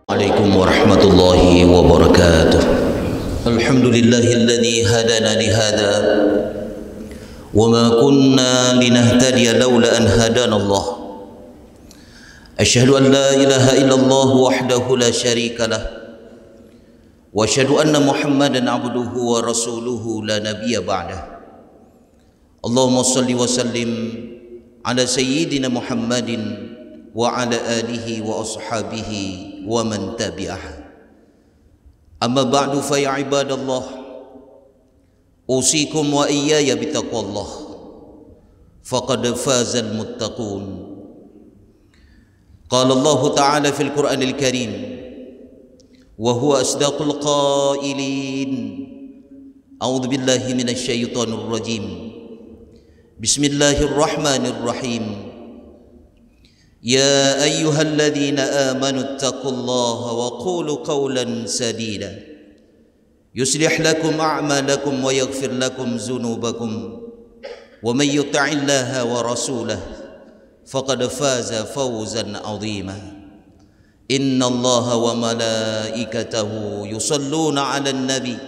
عليكم ورحمة الله وبركاته. الحمد لله الذي هدانا لهذا وما كنا لنهتدي لولا أن هدانا الله. أشهد أن لا إله إلا الله وحده لا شريك له وأشهد أن محمدا عبده ورسوله لا نبي بعده. اللهم صل وسلم على سيدنا محمد وعلى آله وأصحابه ومن تبعه. أما بعد فيا عباد الله أوصيكم وإياي بتقوى الله فقد فاز المتقون. قال الله تعالى في القرآن الكريم وهو أصدق القائلين: أعوذ بالله من الشيطان الرجيم بسم الله الرحمن الرحيم. يا أيها الذين آمنوا اتقوا الله وقولوا قولا سديدا يصلح لكم أعمالكم ويغفر لكم ذنوبكم ومن يطع الله ورسوله فقد فاز فوزا عظيما. إن الله وملائكته يصلون على النبي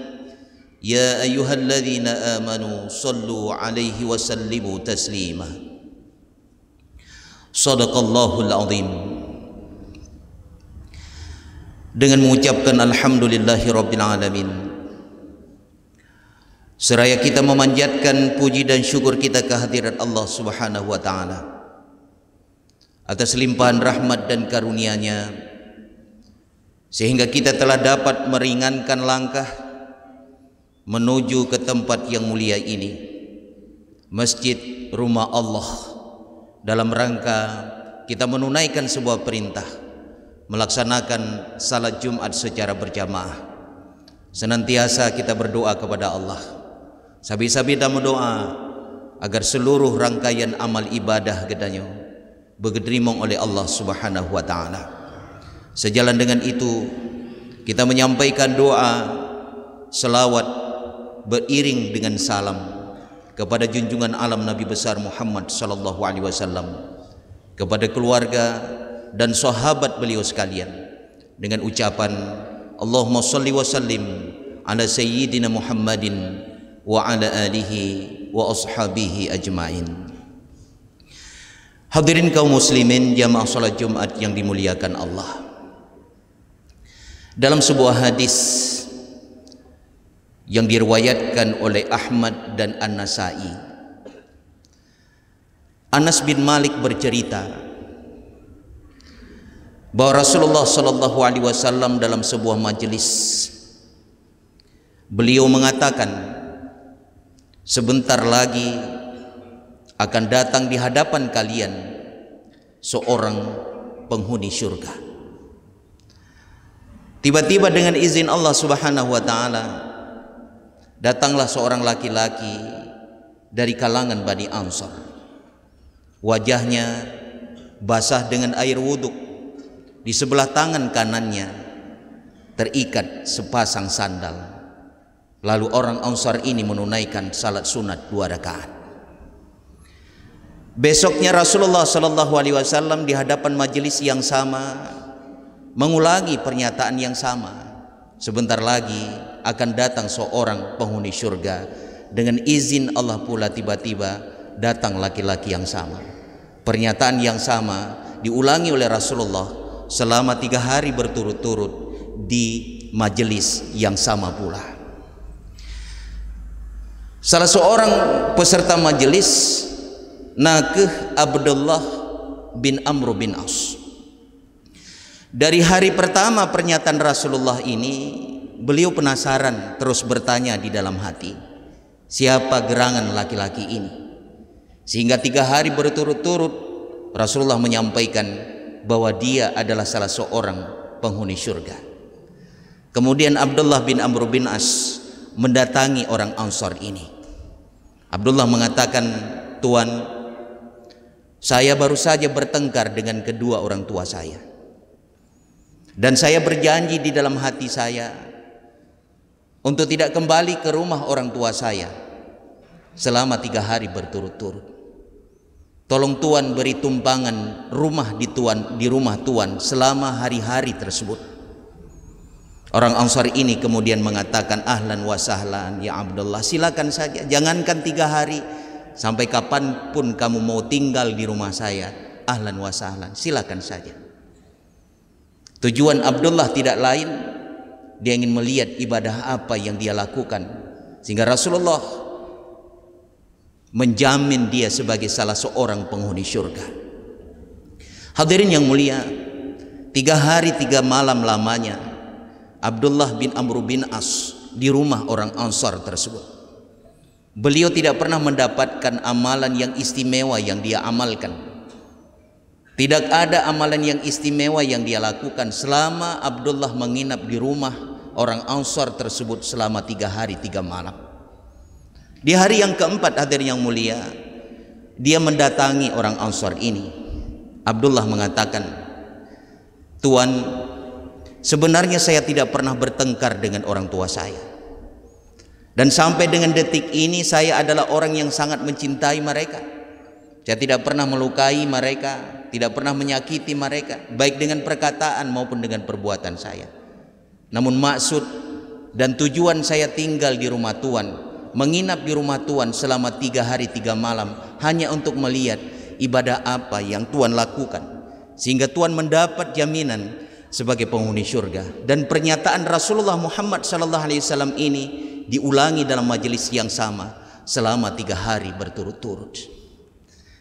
يا أيها الذين آمنوا صلوا عليه وسلموا تسليما. Sadaqallahul azim. Dengan mengucapkan alhamdulillahirabbil alamin, seraya kita memanjatkan puji dan syukur kita kehadirat Allah Subhanahu wa taala atas limpahan rahmat dan karunia-Nya, sehingga kita telah dapat meringankan langkah menuju ke tempat yang mulia ini, Masjid Rumah Allah, dalam rangka kita menunaikan sebuah perintah, melaksanakan salat Jumat secara berjamaah. Senantiasa kita berdoa kepada Allah, sabi-sabi dan berdoa agar seluruh rangkaian amal ibadah gedanya bergerimong oleh Allah Subhanahu wa taala. Sejalan dengan itu, kita menyampaikan doa selawat beriring dengan salam kepada junjungan alam Nabi besar Muhammad sallallahu alaihi wasallam, kepada keluarga dan sahabat beliau sekalian, dengan ucapan Allahumma shalli wa sallim ala sayyidina Muhammadin wa ala alihi wa ashabihi ajmain. Hadirin kaum muslimin jamaah salat Jumat yang dimuliakan Allah, dalam sebuah hadis yang diriwayatkan oleh Ahmad dan An-Nasai, Anas bin Malik bercerita bahwa Rasulullah sallallahu alaihi wasallam dalam sebuah majelis beliau mengatakan, sebentar lagi akan datang di hadapan kalian seorang penghuni surga. Tiba-tiba dengan izin Allah Subhanahu wa taala datanglah seorang laki-laki dari kalangan Bani Ansar. Wajahnya basah dengan air wudhu. Di sebelah tangan kanannya terikat sepasang sandal. Lalu orang Ansar ini menunaikan salat sunat 2 rakaat. Besoknya Rasulullah sallallahu alaihi wasallam di hadapan majelis yang sama mengulangi pernyataan yang sama. Sebentar lagi akan datang seorang penghuni surga. Dengan izin Allah pula tiba-tiba datang laki-laki yang sama. Pernyataan yang sama diulangi oleh Rasulullah selama 3 hari berturut-turut di majelis yang sama pula. Salah seorang peserta majelis Nakih Abdullah bin Amr bin As. Dari hari pertama pernyataan Rasulullah ini, beliau penasaran, terus bertanya di dalam hati, siapa gerangan laki-laki ini? Sehingga 3 hari berturut-turut Rasulullah menyampaikan bahwa dia adalah salah seorang penghuni surga. Kemudian Abdullah bin Amr bin As mendatangi orang Ansar ini. Abdullah mengatakan, Tuan, saya baru saja bertengkar dengan kedua orang tua saya. Dan saya berjanji di dalam hati saya untuk tidak kembali ke rumah orang tua saya selama 3 hari berturut-turut. Tolong Tuan beri tumpangan rumah di rumah Tuan selama hari-hari tersebut. Orang Ansar ini kemudian mengatakan, ahlan wa sahlan ya Abdullah, silakan saja, jangankan 3 hari, sampai kapanpun kamu mau tinggal di rumah saya, ahlan wa sahlan, silakan saja. Tujuan Abdullah tidak lain, dia ingin melihat ibadah apa yang dia lakukan, sehingga Rasulullah menjamin dia sebagai salah seorang penghuni surga. Hadirin yang mulia, 3 hari 3 malam lamanya Abdullah bin Amr bin As di rumah orang Ansar tersebut. Beliau tidak pernah mendapatkan amalan yang istimewa yang dia amalkan. Tidak ada amalan yang istimewa yang dia lakukan selama Abdullah menginap di rumah orang Ansar tersebut selama 3 hari 3 malam. Di hari yang keempat, hadirin yang mulia, dia mendatangi orang Ansar ini. Abdullah mengatakan, Tuan, sebenarnya saya tidak pernah bertengkar dengan orang tua saya, dan sampai dengan detik ini saya adalah orang yang sangat mencintai mereka. Saya tidak pernah melukai mereka, tidak pernah menyakiti mereka, baik dengan perkataan maupun dengan perbuatan saya. Namun maksud dan tujuan saya tinggal di rumah Tuan, menginap di rumah Tuan selama 3 hari 3 malam, hanya untuk melihat ibadah apa yang Tuan lakukan, sehingga Tuan mendapat jaminan sebagai penghuni surga. Dan pernyataan Rasulullah Muhammad SAW ini diulangi dalam majelis yang sama selama 3 hari berturut-turut,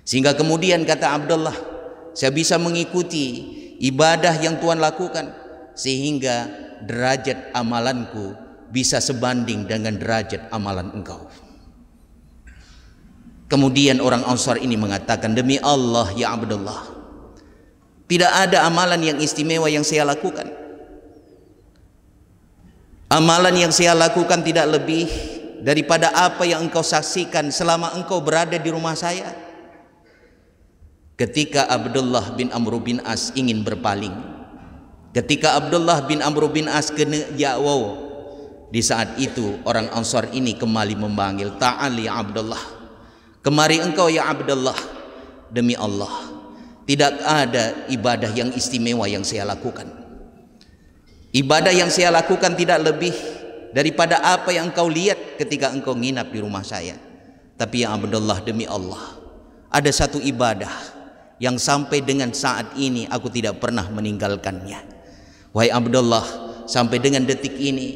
sehingga kemudian kata Abdullah, saya bisa mengikuti ibadah yang Tuhan lakukan, sehingga derajat amalanku bisa sebanding dengan derajat amalan engkau. Kemudian orang Ansar ini mengatakan, demi Allah ya Abdullah, tidak ada amalan yang istimewa yang saya lakukan. Amalan yang saya lakukan tidak lebih daripada apa yang engkau saksikan selama engkau berada di rumah saya. Ketika Abdullah bin Amr bin As ingin berpaling, ketika Abdullah bin Amr bin As kena ja'waw, di saat itu orang Ansar ini kembali memanggil, ta'al ya Abdullah, kemari engkau ya Abdullah, demi Allah, tidak ada ibadah yang istimewa yang saya lakukan. Ibadah yang saya lakukan tidak lebih daripada apa yang engkau lihat ketika engkau nginap di rumah saya. Tapi ya Abdullah, demi Allah, ada satu ibadah yang sampai dengan saat ini aku tidak pernah meninggalkannya. Wahai Abdullah, sampai dengan detik ini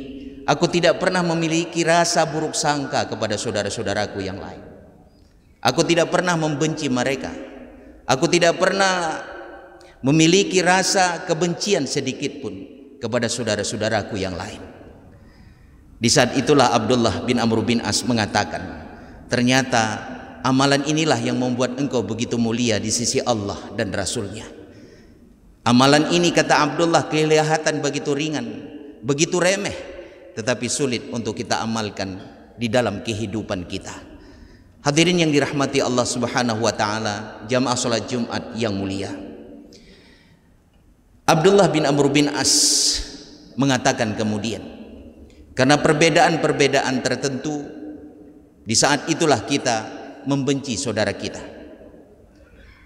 aku tidak pernah memiliki rasa buruk sangka kepada saudara-saudaraku yang lain. Aku tidak pernah membenci mereka. Aku tidak pernah memiliki rasa kebencian sedikit pun kepada saudara-saudaraku yang lain. Di saat itulah Abdullah bin Amr bin As mengatakan, ternyata amalan inilah yang membuat engkau begitu mulia di sisi Allah dan Rasulnya. Amalan ini, kata Abdullah, kelihatan begitu ringan, begitu remeh, tetapi sulit untuk kita amalkan di dalam kehidupan kita. Hadirin yang dirahmati Allah Subhanahu wa taala, jamaah salat Jumat yang mulia. Abdullah bin Amr bin As mengatakan kemudian, karena perbedaan-perbedaan tertentu, di saat itulah kita membenci saudara kita.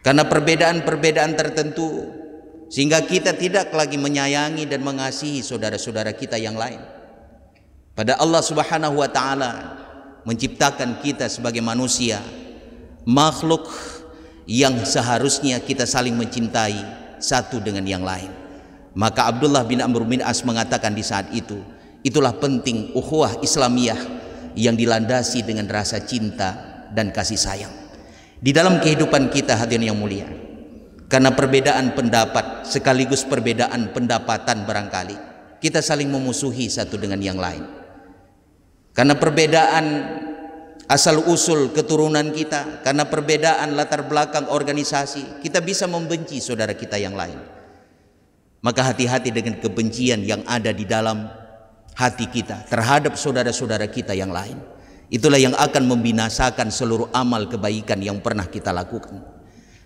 Karena perbedaan-perbedaan tertentu, sehingga kita tidak lagi menyayangi dan mengasihi saudara-saudara kita yang lain. Pada Allah Subhanahu wa taala menciptakan kita sebagai manusia, makhluk yang seharusnya kita saling mencintai satu dengan yang lain. Maka Abdullah bin Amr bin As mengatakan di saat itu, itulah penting ukhuwah Islamiyah yang dilandasi dengan rasa cinta dan kasih sayang di dalam kehidupan kita, hadirin yang mulia. Karena perbedaan pendapat sekaligus perbedaan pendapatan barangkali kita saling memusuhi satu dengan yang lain. Karena perbedaan asal usul keturunan kita, karena perbedaan latar belakang organisasi, kita bisa membenci saudara kita yang lain. Maka hati-hati dengan kebencian yang ada di dalam hati kita terhadap saudara-saudara kita yang lain. Itulah yang akan membinasakan seluruh amal kebaikan yang pernah kita lakukan.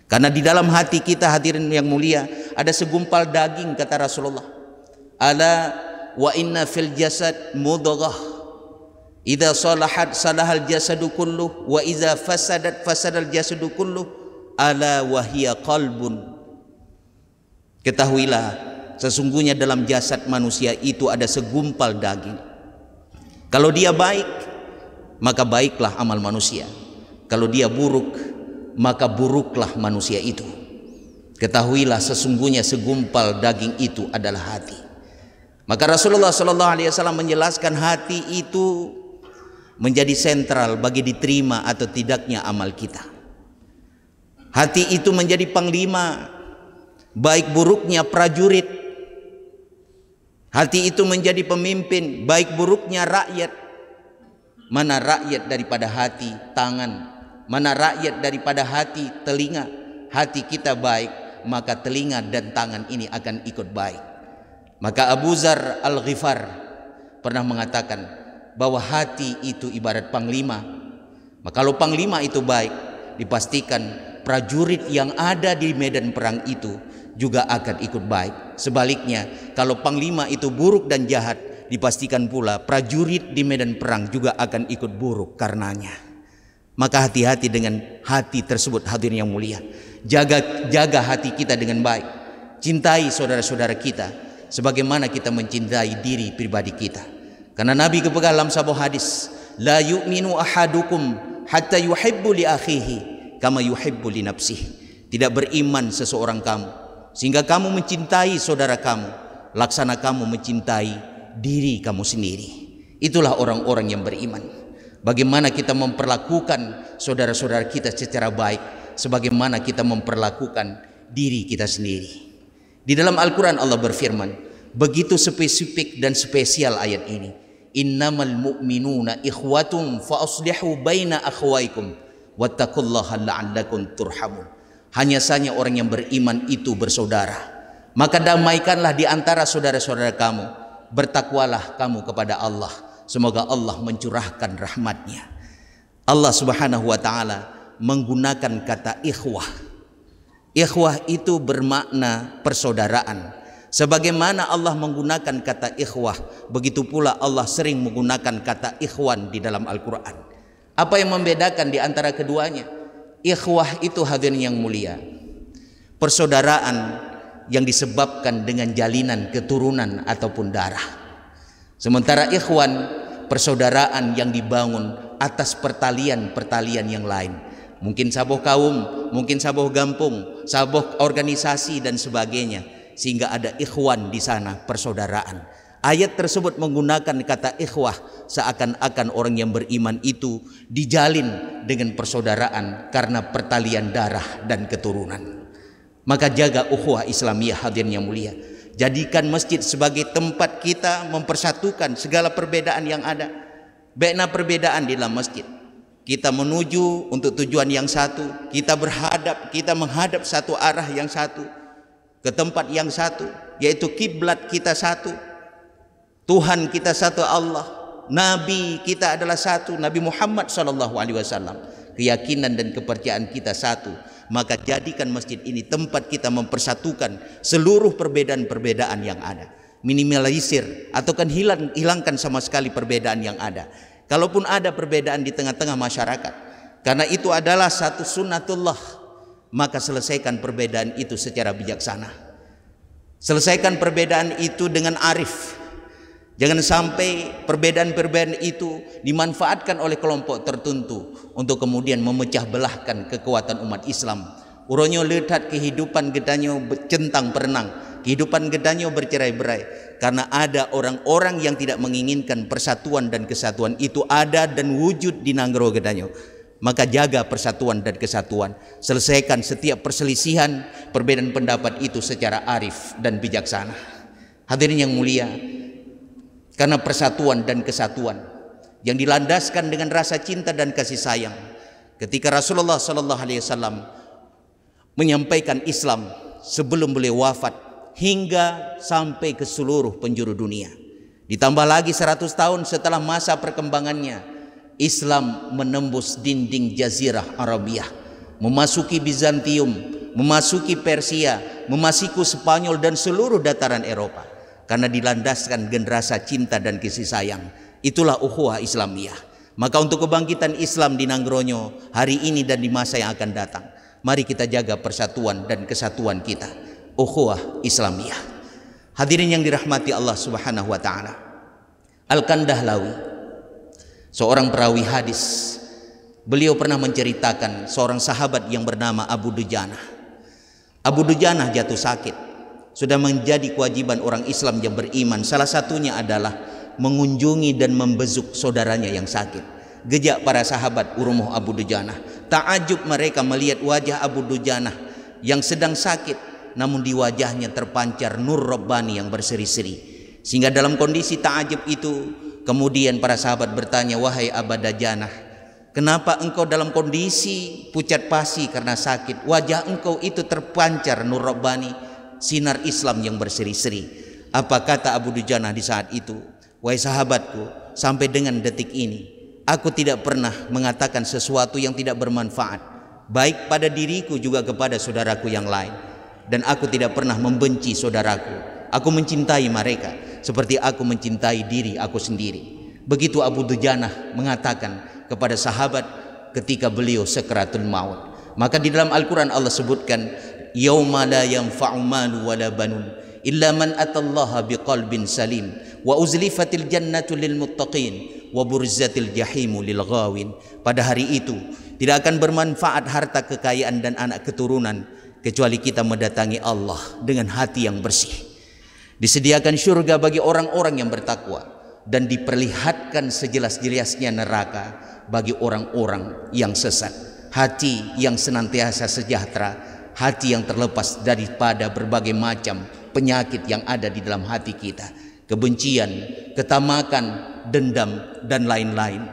Karena di dalam hati kita, hadirin yang mulia, ada segumpal daging, kata Rasulullah, ala wa inna fil jasad mudghah, idza salahat salahal jasadu kulluh wa idza fasadat fasadal jasadu kulluh, ala wa hiya qalbun. Ketahuilah, sesungguhnya dalam jasad manusia itu ada segumpal daging. Kalau dia baik, maka baiklah amal manusia. Kalau dia buruk, maka buruklah manusia itu. Ketahuilah sesungguhnya segumpal daging itu adalah hati. Maka Rasulullah SAW menjelaskan hati itu menjadi sentral bagi diterima atau tidaknya amal kita. Hati itu menjadi panglima baik buruknya prajurit. Hati itu menjadi pemimpin baik buruknya rakyat. Mana rakyat daripada hati? Tangan. Mana rakyat daripada hati? Telinga. Hati kita baik, maka telinga dan tangan ini akan ikut baik. Maka Abu Dzar Al-Ghifar pernah mengatakan bahwa hati itu ibarat panglima. Maka kalau panglima itu baik, dipastikan prajurit yang ada di medan perang itu juga akan ikut baik. Sebaliknya, kalau panglima itu buruk dan jahat, dipastikan pula prajurit di medan perang juga akan ikut buruk karenanya. Maka hati-hati dengan hati tersebut, hadirin yang mulia. Jaga hati kita dengan baik. Cintai saudara-saudara kita sebagaimana kita mencintai diri pribadi kita. Karena Nabi kepegang dalam sebuah hadis, la yu'minu ahadukum hatta yuhibbu li akhihi kama yuhibbu li nafsihi. Tidak beriman seseorang kamu sehingga kamu mencintai saudara kamu laksana kamu mencintai diri kamu sendiri. Itulah orang-orang yang beriman. Bagaimana kita memperlakukan saudara-saudara kita secara baik, sebagaimana kita memperlakukan diri kita sendiri. Di dalam Al-Quran Allah berfirman, begitu spesifik dan spesial ayat ini. Innamal mu'minuna ikhwatum fa aslihu baina akhwaikum wattaqullaha la'allakum turhamun. Hanya saja orang yang beriman itu bersaudara, maka damaikanlah di antara saudara-saudara kamu. Bertakwalah kamu kepada Allah, semoga Allah mencurahkan rahmatnya. Allah Subhanahu wa ta'ala menggunakan kata ikhwah. Ikhwah itu bermakna persaudaraan. Sebagaimana Allah menggunakan kata ikhwah, begitu pula Allah sering menggunakan kata ikhwan di dalam Al-Quran. Apa yang membedakan di antara keduanya? Ikhwah itu hadirin yang mulia, persaudaraan yang disebabkan dengan jalinan keturunan ataupun darah. Sementara ikhwan, persaudaraan yang dibangun atas pertalian-pertalian yang lain. Mungkin saboh kaum, mungkin saboh gampung, saboh organisasi dan sebagainya, sehingga ada ikhwan di sana, persaudaraan. Ayat tersebut menggunakan kata ikhwah seakan-akan orang yang beriman itu dijalin dengan persaudaraan karena pertalian darah dan keturunan. Maka jaga ukhuwah Islamiyah hadirin yang mulia. Jadikan masjid sebagai tempat kita mempersatukan segala perbedaan yang ada. Baiklah perbedaan di dalam masjid. Kita menuju untuk tujuan yang satu. Kita menghadap satu arah yang satu. Ke tempat yang satu. Yaitu kiblat kita satu. Tuhan kita satu Allah. Nabi kita adalah satu. Nabi Muhammad SAW. Keyakinan dan kepercayaan kita satu. Maka jadikan masjid ini tempat kita mempersatukan seluruh perbedaan-perbedaan yang ada. Minimalisir atau kan hilangkan sama sekali perbedaan yang ada. Kalaupun ada perbedaan di tengah-tengah masyarakat, karena itu adalah satu sunnatullah, maka selesaikan perbedaan itu secara bijaksana. Selesaikan perbedaan itu dengan arif. Jangan sampai perbedaan-perbedaan itu dimanfaatkan oleh kelompok tertentu untuk kemudian memecah belahkan kekuatan umat Islam. Uronyo letat kehidupan gedanyo centang perenang, kehidupan gedanyo bercerai-berai. Karena ada orang-orang yang tidak menginginkan persatuan dan kesatuan itu ada dan wujud di Nanggro gedanyo. Maka jaga persatuan dan kesatuan. Selesaikan setiap perselisihan, perbedaan pendapat itu secara arif dan bijaksana. Hadirin yang mulia, karena persatuan dan kesatuan yang dilandaskan dengan rasa cinta dan kasih sayang. Ketika Rasulullah SAW menyampaikan Islam sebelum beliau wafat hingga sampai ke seluruh penjuru dunia. Ditambah lagi 100 tahun setelah masa perkembangannya, Islam menembus dinding Jazirah Arabiah, memasuki Bizantium, memasuki Persia, memasuki Spanyol dan seluruh dataran Eropa. Karena dilandaskan dengan rasa cinta dan kasih sayang. Itulah ukhuwah Islamiyah. Maka untuk kebangkitan Islam di Nanggronyo hari ini dan di masa yang akan datang, mari kita jaga persatuan dan kesatuan kita. Ukhuwah Islamiyah. Hadirin yang dirahmati Allah Subhanahu wa taala. Al-Kandahlawi, seorang perawi hadis, beliau pernah menceritakan seorang sahabat yang bernama Abu Dujanah. Abu Dujanah jatuh sakit. Sudah menjadi kewajiban orang Islam yang beriman, salah satunya adalah mengunjungi dan membesuk saudaranya yang sakit. Gejak para sahabat urumuh Abu Dujanah. Ta'ajub mereka melihat wajah Abu Dujanah yang sedang sakit, namun di wajahnya terpancar nur Rabbani yang berseri-seri. Sehingga dalam kondisi ta'ajub itu, kemudian para sahabat bertanya, "Wahai Abu Dujanah, kenapa engkau dalam kondisi pucat pasi karena sakit? Wajah engkau itu terpancar nur Rabbani, sinar Islam yang berseri-seri." Apa kata Abu Dujanah di saat itu? "Wahai sahabatku, sampai dengan detik ini aku tidak pernah mengatakan sesuatu yang tidak bermanfaat, baik pada diriku juga kepada saudaraku yang lain. Dan aku tidak pernah membenci saudaraku. Aku mencintai mereka seperti aku mencintai diri aku sendiri." Begitu Abu Dujanah mengatakan kepada sahabat ketika beliau sakaratul maut. Maka di dalam Al-Quran Allah sebutkan, "Yauma la yanfa'u malu wala banun illa man atallaha biqalbin salim wa uzlifatil jannatu lil muttaqin wa burzatil jahimu lil ghawin." Pada hari itu tidak akan bermanfaat harta, kekayaan dan anak keturunan kecuali kita mendatangi Allah dengan hati yang bersih. Disediakan surga bagi orang-orang yang bertakwa dan diperlihatkan sejelas-jelasnya neraka bagi orang-orang yang sesat. Hati yang senantiasa sejahtera, hati yang terlepas daripada berbagai macam penyakit yang ada di dalam hati kita, kebencian, ketamakan, dendam, dan lain-lain.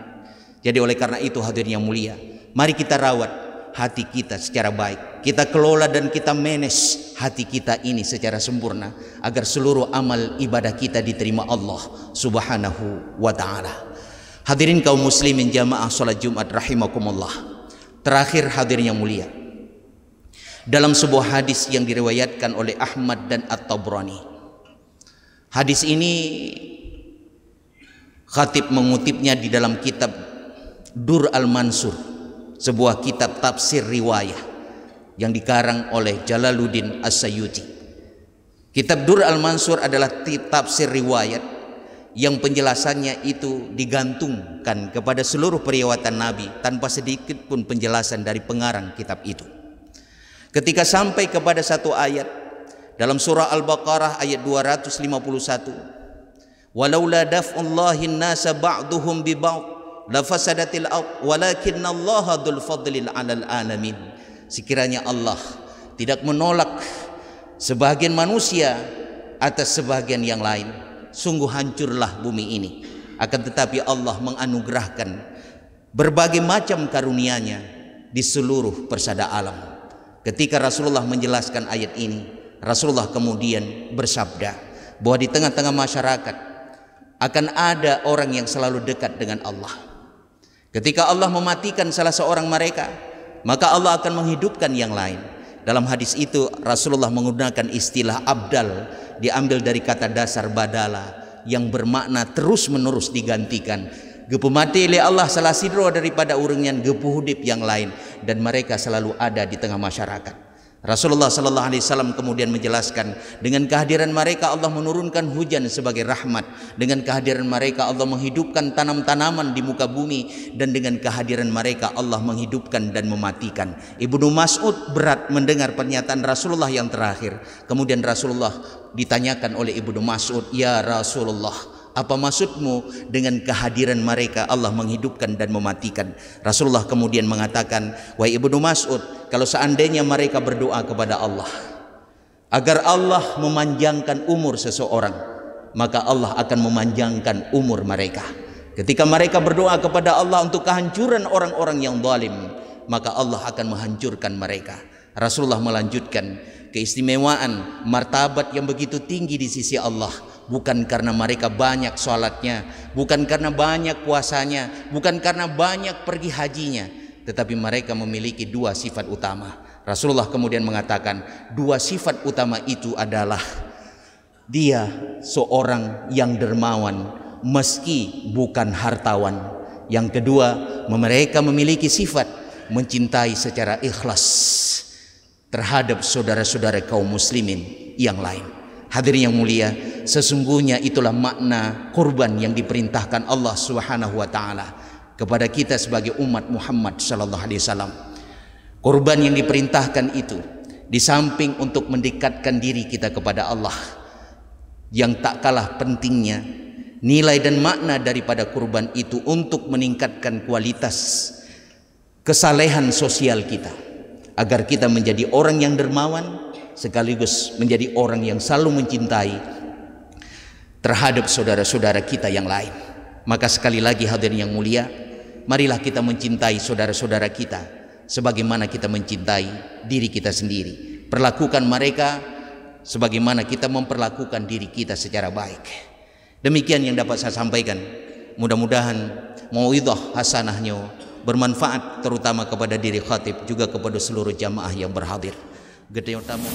Jadi oleh karena itu hadirin yang mulia, mari kita rawat hati kita secara baik. Kita kelola dan kita manage hati kita ini secara sempurna agar seluruh amal ibadah kita diterima Allah Subhanahu wa taala. Hadirin kaum muslimin jamaah salat Jumat rahimakumullah. Terakhir hadirin yang mulia, dalam sebuah hadis yang diriwayatkan oleh Ahmad dan At-Tabrani. Hadis ini khatib mengutipnya di dalam kitab Dur Al-Mansur, sebuah kitab tafsir riwayah yang dikarang oleh Jalaluddin As-Sayyuti. Kitab Dur Al-Mansur adalah tafsir riwayat yang penjelasannya itu digantungkan kepada seluruh periwayatan Nabi tanpa sedikit pun penjelasan dari pengarang kitab itu. Ketika sampai kepada satu ayat dalam surah Al-Baqarah ayat 251, "Walaula daf'ullahi an-nasa ba'duhum bi ba'd lafasadatil ard walakinallaha dzul fadlil 'alal alamin." Sekiranya Allah tidak menolak sebagian manusia atas sebagian yang lain, sungguh hancurlah bumi ini. Akan tetapi Allah menganugerahkan berbagai macam karunia-Nya di seluruh persada alam. Ketika Rasulullah menjelaskan ayat ini, Rasulullah kemudian bersabda bahwa di tengah-tengah masyarakat akan ada orang yang selalu dekat dengan Allah. Ketika Allah mematikan salah seorang mereka, maka Allah akan menghidupkan yang lain. Dalam hadis itu Rasulullah menggunakan istilah abdal, diambil dari kata dasar badala yang bermakna terus menerus digantikan. Gepu mati oleh Allah salah sidro daripada urungan gepu hudip yang lain, dan mereka selalu ada di tengah masyarakat. Rasulullah sallallahu alaihi wasallam kemudian menjelaskan, dengan kehadiran mereka Allah menurunkan hujan sebagai rahmat, dengan kehadiran mereka Allah menghidupkan tanam-tanaman di muka bumi, dan dengan kehadiran mereka Allah menghidupkan dan mematikan. Ibnu Mas'ud berat mendengar pernyataan Rasulullah yang terakhir. Kemudian Rasulullah ditanyakan oleh Ibnu Mas'ud, "Ya Rasulullah, apa maksudmu dengan kehadiran mereka Allah menghidupkan dan mematikan?" Rasulullah kemudian mengatakan, "Wahai Ibnu Mas'ud, kalau seandainya mereka berdoa kepada Allah agar Allah memanjangkan umur seseorang, maka Allah akan memanjangkan umur mereka. Ketika mereka berdoa kepada Allah untuk kehancuran orang-orang yang zalim, maka Allah akan menghancurkan mereka." Rasulullah melanjutkan, keistimewaan martabat yang begitu tinggi di sisi Allah bukan karena mereka banyak sholatnya, bukan karena banyak puasanya, bukan karena banyak pergi hajinya, tetapi mereka memiliki dua sifat utama. Rasulullah kemudian mengatakan, dua sifat utama itu adalah dia seorang yang dermawan meski bukan hartawan. Yang kedua, mereka memiliki sifat mencintai secara ikhlas terhadap saudara-saudara kaum muslimin yang lain. Hadirin yang mulia, sesungguhnya itulah makna kurban yang diperintahkan Allah Subhanahu wa taala kepada kita sebagai umat Muhammad sallallahu alaihi wasallam. Kurban yang diperintahkan itu di samping untuk mendekatkan diri kita kepada Allah, yang tak kalah pentingnya nilai dan makna daripada kurban itu untuk meningkatkan kualitas kesalehan sosial kita, agar kita menjadi orang yang dermawan sekaligus menjadi orang yang selalu mencintai terhadap saudara-saudara kita yang lain. Maka sekali lagi hadirin yang mulia, marilah kita mencintai saudara-saudara kita sebagaimana kita mencintai diri kita sendiri. Perlakukan mereka sebagaimana kita memperlakukan diri kita secara baik. Demikian yang dapat saya sampaikan. Mudah-mudahan mauidhah hasanahnya bermanfaat terutama kepada diri khatib, juga kepada seluruh jamaah yang berhadir. Gede tamu.